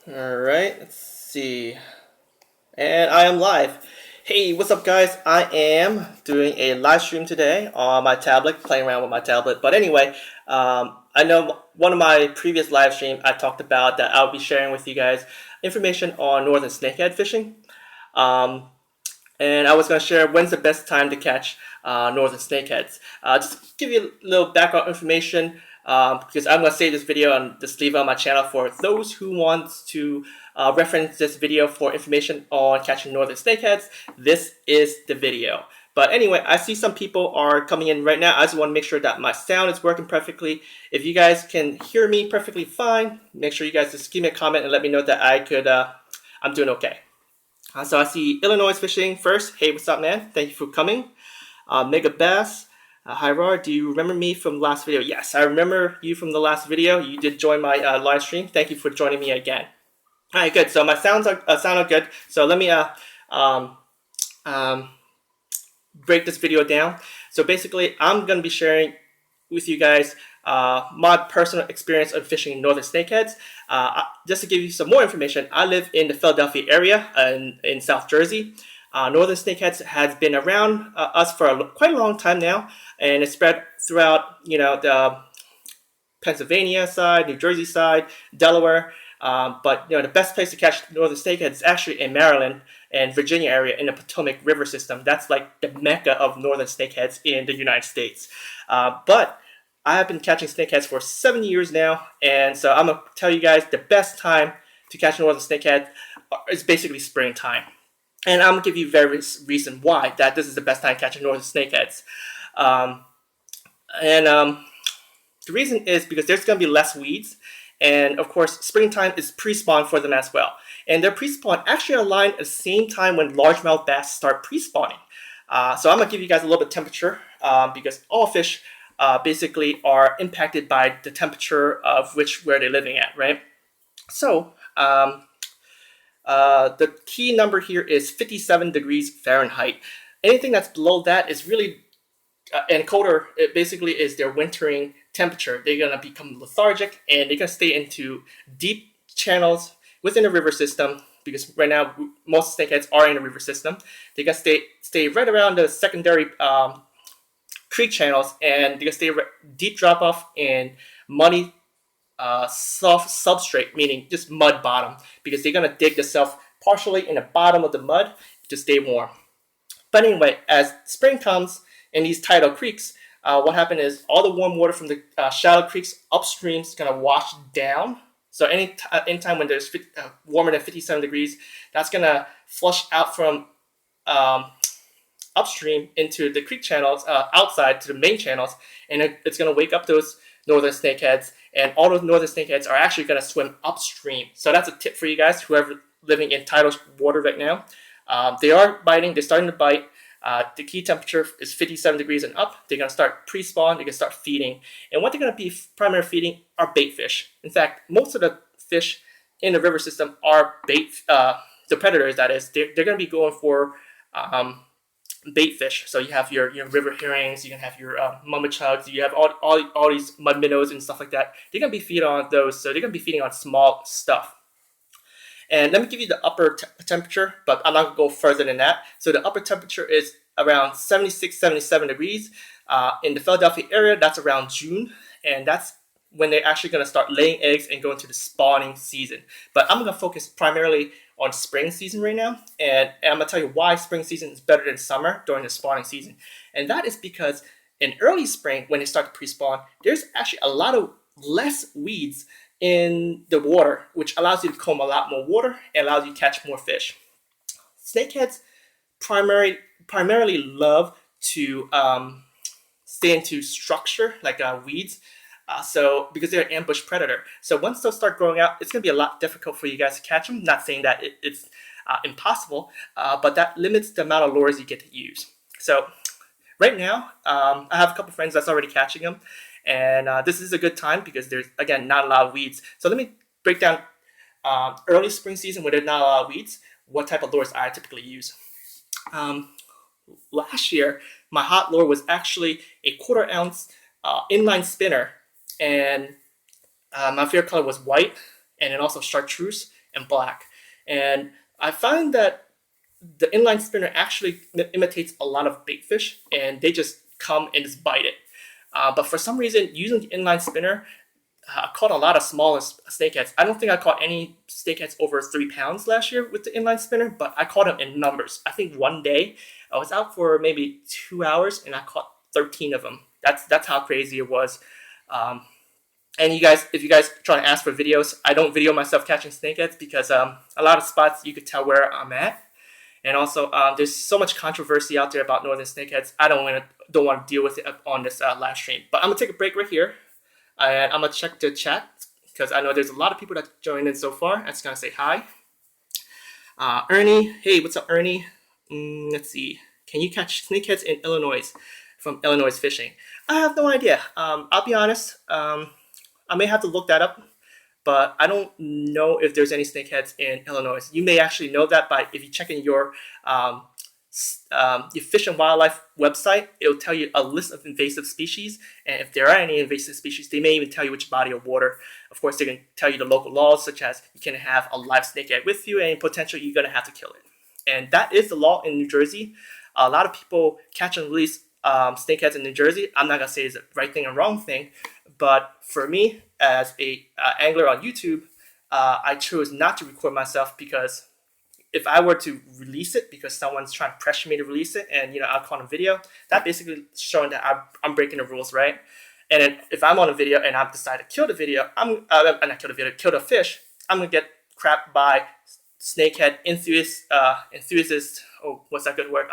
Alright, let's see. And I am live. Hey, what's up, guys? I am doing a live stream today on my tablet, playing around with my tablet. But anyway, I know one of my previous live streams I talked about that I'll be sharing with you guys information on Northern Snakehead fishing. Um, and I was going to share when's the best time to catch Northern Snakeheads. Just give you a little background information because I'm going to save this video and just leave it on my channel for those who want to reference this video for information on catching Northern Snakeheads. This is the video. But anyway, I see some people are coming in right now. I just want to make sure that my sound is working perfectly. If you guys can hear me perfectly fine, make sure you guys just give me a comment and let me know that I'm doing okay. So I see Illinois fishing first. Hey, what's up, man? Thank you for coming. Mega Bass. Hi, Rar. Do you remember me from the last video? Yes, I remember you from the last video. You did join my live stream. Thank you for joining me again. All right, good. So my sound are good. So let me break this video down. So basically, I'm going to be sharing with you guys my personal experience of fishing Northern Snakeheads. Just to give you some more information, I live in the Philadelphia area in South Jersey. Northern Snakeheads has been around us for quite a long time now, and it's spread throughout, the Pennsylvania side, New Jersey side, Delaware. But the best place to catch Northern Snakeheads is actually in Maryland and Virginia area in the Potomac River system. That's like the mecca of Northern Snakeheads in the United States. But I have been catching snakeheads for 7 years now, and so I'm gonna tell you guys the best time to catch Northern Snakehead is basically springtime. And I'm gonna give you various reasons why that this is the best time catching Northern Snakeheads. The reason is because there's gonna be less weeds. And of course, springtime is pre-spawn for them as well. And their pre-spawn actually align at the same time when largemouth bass start pre-spawning. So I'm gonna give you guys a little bit of temperature because all fish basically are impacted by the temperature of where they're living at, right? So the key number here is 57 degrees Fahrenheit. Anything that's below that is really and colder. It basically is their wintering temperature. They're gonna become lethargic and they're gonna stay into deep channels within the river system because right now most snakeheads are in the river system. They're gonna stay right around the secondary creek channels, and they're gonna stay deep drop off in muddy soft substrate, meaning just mud bottom, because they're gonna dig themselves partially in the bottom of the mud to stay warm. But anyway, as spring comes in these tidal creeks, what happened is all the warm water from the shallow creeks upstream is going to wash down. So anytime when there's warmer than 57 degrees, that's going to flush out from upstream into the creek channels, outside to the main channels, and it's going to wake up those northern snakeheads, and all those northern snakeheads are actually going to swim upstream. So that's a tip for you guys, whoever living in tidal water right now. They are biting. They're starting to bite. The key temperature is 57 degrees and up. They're going to start pre-spawn. They're going to start feeding. And what they're going to be primary feeding are bait fish. In fact, most of the fish in the river system are bait, the predators, that is. They're going to be going for bait fish. So you have your river herrings, you can have your mummichugs, you have all these mud minnows and stuff like that. They're going to be feeding on those. So they're going to be feeding on small stuff. And let me give you the upper temperature, but I'm not going to go further than that. So the upper temperature is around 76, 77 degrees. In the Philadelphia area, that's around June. And that's when they're actually going to start laying eggs and go into the spawning season. But I'm going to focus primarily on spring season right now. And I'm going to tell you why spring season is better than summer during the spawning season. And that is because in early spring, when they start to pre-spawn, there's actually a lot of less weeds in the water, which allows you to comb a lot more water and allows you to catch more fish. Snakeheads primarily love to stay into structure like weeds, so because they're an ambush predator. So once those start growing out, it's going to be a lot difficult for you guys to catch them. Not saying that it's impossible, but that limits the amount of lures you get to use. So right now, I have a couple friends that's already catching them. And this is a good time because there's, again, not a lot of weeds. So let me break down early spring season where there's not a lot of weeds, what type of lures I typically use. Last year, my hot lure was actually a 1/4 ounce inline spinner. And my favorite color was white, and then also chartreuse and black. And I find that the inline spinner actually imitates a lot of bait fish, and they just come and just bite it. But for some reason, using the inline spinner, I caught a lot of smaller snakeheads. I don't think I caught any snakeheads over 3 pounds last year with the inline spinner, but I caught them in numbers. I think one day I was out for maybe 2 hours and I caught 13 of them. That's how crazy it was. And you guys, if you guys try to ask for videos, I don't video myself catching snakeheads because a lot of spots you could tell where I'm at. And also, there's so much controversy out there about northern snakeheads. I don't want to deal with it on this live stream. But I'm gonna take a break right here, and I'm gonna check the chat because I know there's a lot of people that joined in so far. I'm just gonna say hi. Ernie, hey, what's up, Ernie? Let's see. Can you catch snakeheads in Illinois from Illinois Fishing? I have no idea. I'll be honest. I may have to look that up, but I don't know if there's any snakeheads in Illinois. You may actually know that by if you check in your Fish and Wildlife website. It'll tell you a list of invasive species, and if there are any invasive species, they may even tell you which body of water. Of course, they can tell you the local laws, such as you can have a live snakehead with you, and potentially you're going to have to kill it. And that is the law in New Jersey. A lot of people catch and release snakeheads in New Jersey. I'm not going to say it's the right thing or wrong thing, but for me, as a angler on YouTube, I chose not to record myself because if I were to release it because someone's trying to pressure me to release it and I'll call on a video, that basically showing that I'm breaking the rules, right? And then if I'm on a video and I've decided to kill the video, kill the fish, I'm gonna get crap by snakehead enthusiasts. Oh, what's that good word?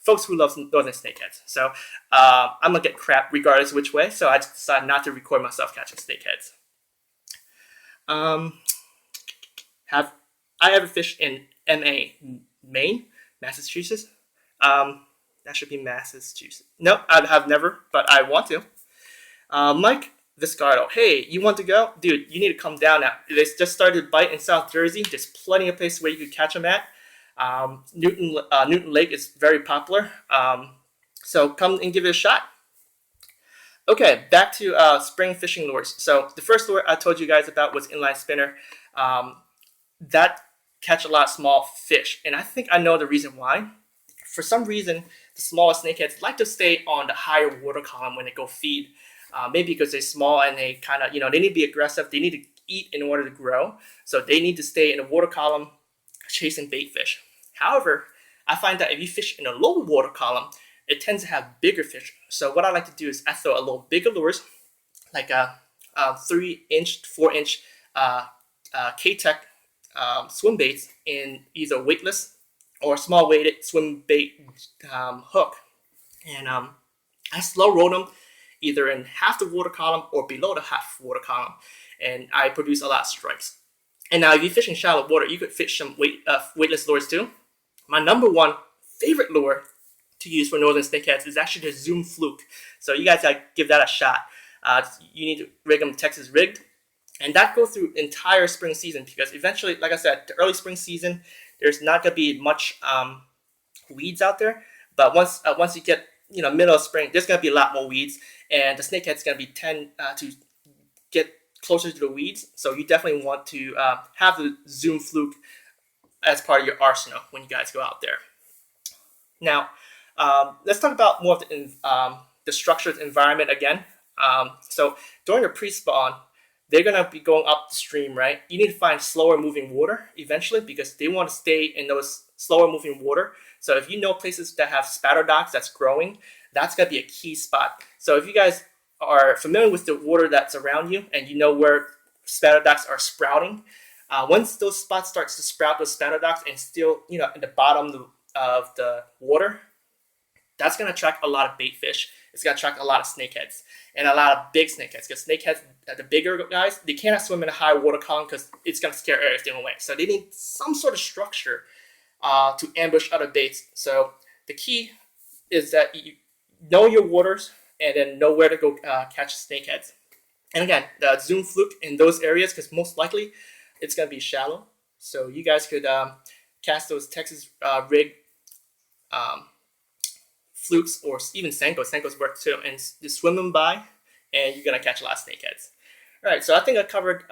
Folks who love northern snakeheads. So I'm gonna get crap regardless of which way. So I just decided not to record myself catching snakeheads. Have I ever fished in Maine, Massachusetts? That should be Massachusetts. No, I have never, but I want to. Mike Viscardo, hey, you want to go? Dude, you need to come down now. They just started to bite in South Jersey. There's plenty of places where you could catch them at. Newton Lake is very popular. So come and give it a shot. Okay, back to spring fishing lures. So the first lure I told you guys about was inline spinner. That catch a lot of small fish, and I think I know the reason why. For some reason, the smaller snakeheads like to stay on the higher water column when they go feed. Maybe because they're small and they kind of, they need to be aggressive. They need to eat in order to grow. So they need to stay in the water column chasing bait fish. However, I find that if you fish in a lower water column, it tends to have bigger fish. So what I like to do is I throw a little bigger lures, like a 3-inch, 4-inch K-Tech swim baits in either weightless or small weighted swim bait hook. And I slow roll them either in half the water column or below the half water column. And I produce a lot of strikes. And now if you fish in shallow water, you could fish some weightless lures too. My number one favorite lure to use for northern snakeheads is actually the Zoom Fluke. So you guys gotta give that a shot. You need to rig them Texas rigged. And that goes through entire spring season because eventually, like I said, the early spring season, there's not gonna be much weeds out there. But once you get middle of spring, there's gonna be a lot more weeds, and the snakehead's gonna tend to get closer to the weeds. So you definitely want to have the Zoom Fluke as part of your arsenal when you guys go out there. Now, let's talk about more of the structured environment again. So during the pre-spawn, they're going to be going upstream, right? You need to find slower moving water eventually because they want to stay in those slower moving water. So if you know places that have Spadderdocks that's growing, that's going to be a key spot. So if you guys are familiar with the water that's around you and you know where Spadderdocks are sprouting, once those spots starts to sprout those Spadderdocks and still, at the bottom of the water, that's going to attract a lot of bait fish. It's going to attract a lot of snakeheads and a lot of big snakeheads because snakeheads, the bigger guys, they cannot swim in a high water column because it's going to scare everything away. So they need some sort of structure to ambush other baits. So the key is that you know your waters and then know where to go catch snakeheads. And again, the Zoom Fluke in those areas because most likely it's going to be shallow. So you guys could cast those Texas rig Flukes or even Senkos. Senkos work too. And just swim them by and you're going to catch a lot of snakeheads. All right, so I think I covered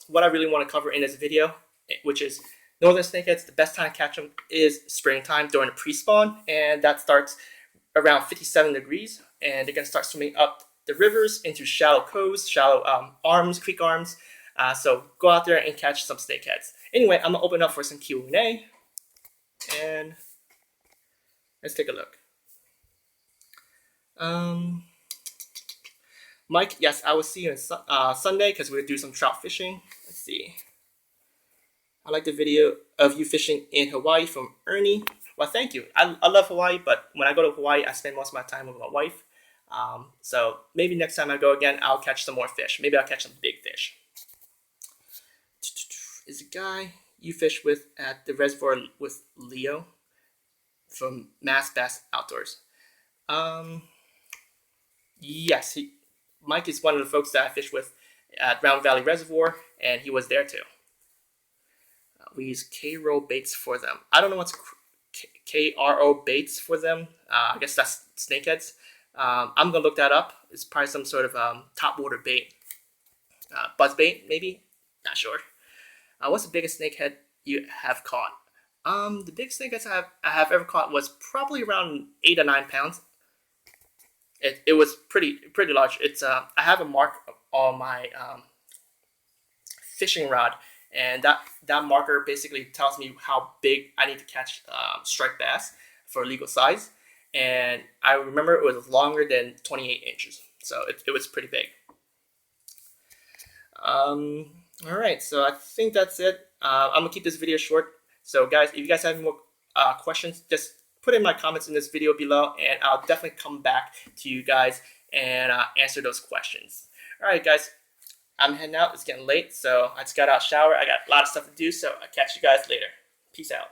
what I really want to cover in this video, which is northern snakeheads. The best time to catch them is springtime during the pre-spawn, and that starts around 57 degrees, and they're going to start swimming up the rivers into shallow coves, shallow arms, creek arms. So go out there and catch some snakeheads. Anyway, I'm going to open up for some Q&A, and let's take a look. Mike, yes, I will see you on Sunday because we'll do some trout fishing. Let's see. I like the video of you fishing in Hawaii from Ernie. Well, thank you. I love Hawaii, but when I go to Hawaii, I spend most of my time with my wife. So maybe next time I go again, I'll catch some more fish. Maybe I'll catch some big fish. Is a guy you fish with at the reservoir with Leo from Mass Bass Outdoors? Yes, Mike is one of the folks that I fish with at Round Valley Reservoir, and he was there too. We use K-roll baits for them. I don't know what's K-R-O baits for them. I guess that's snakeheads. I'm gonna look that up. It's probably some sort of top water bait, buzz bait maybe. Not sure. What's the biggest snakehead you have caught? The biggest snakeheads I have ever caught was probably around 8 or 9 pounds. It was pretty large. It's I have a mark on my fishing rod, and that marker basically tells me how big I need to catch striped bass for legal size. And I remember it was longer than 28 inches, so it was pretty big. All right, so I think that's it. I'm gonna keep this video short. So guys, if you guys have any more questions, just put in my comments in this video below, and I'll definitely come back to you guys and answer those questions. All right, guys, I'm heading out. It's getting late, so I just got out of shower. I got a lot of stuff to do, so I'll catch you guys later. Peace out.